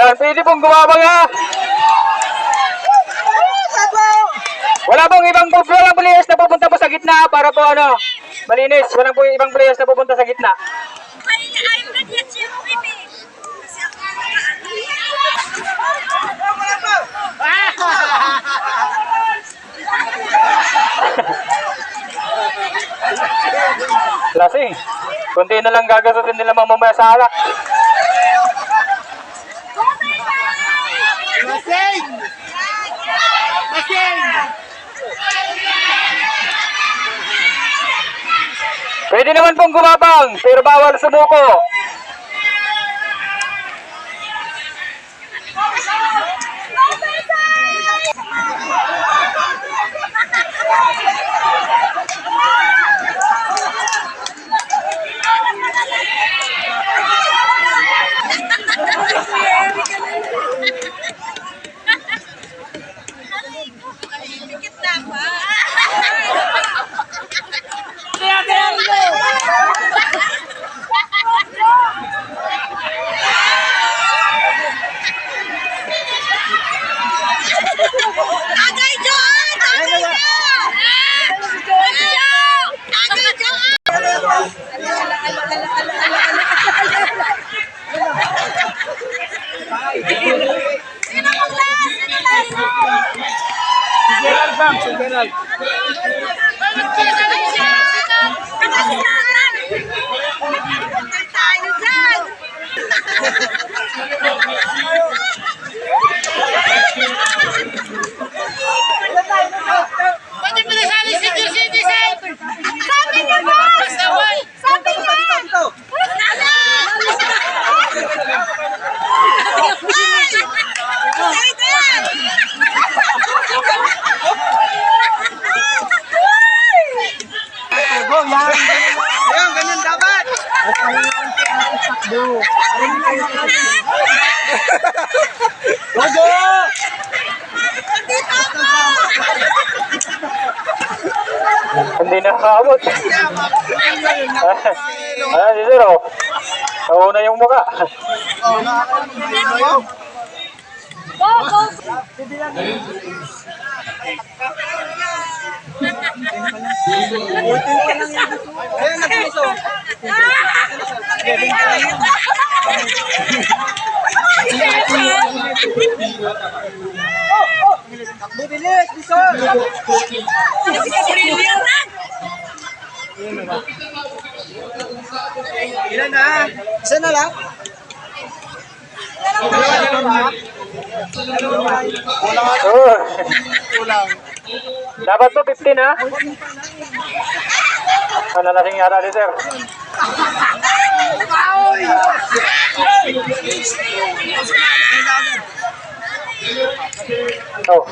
Yan, pwede pong gumabang ha. Wala pong ibang players na pupunta po sa gitna para po ano, malinis. Walang po ibang players na pupunta sa gitna. Lasing. Kunti na lang gagasutin nila mamamaya sa alak. Lasing! Lasing! Pwede naman pong gumabang, pero bawal sumuko. Ayan, ganyan dapat. Logo! Hindi nakakabot. Ayan, si Sir, oh. Nauna yung mukha. Ayan, nagpiso. Bibilis, piso. Ilan na? Isa na lang? Dapat po 15 ha? Ano na sing yata ni Sir? Oh.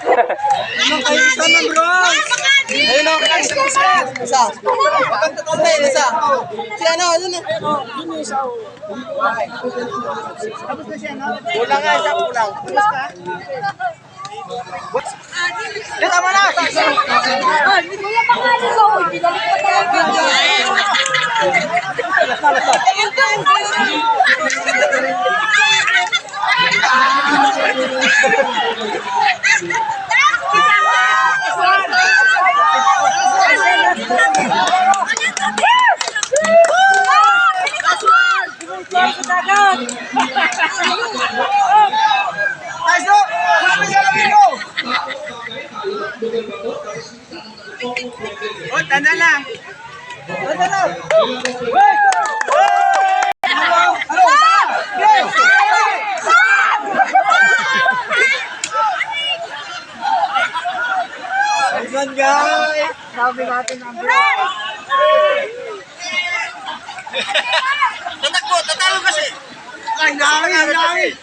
Ano kayo isa na bro? Ayun o, isa. Isa. Bakit totoo na yun, isa? Si ano, yun eh. Tapos na siya, no? Kulang nga, isa kulang. Tapos ka? Yan, tama na! Hindi ko yung pangalan ko. Hindi ko Oh, tanda lang. Tanda lang. Ayan guys. Sabi natin ang tatakbo, tatalo kasi. Ay, nangin.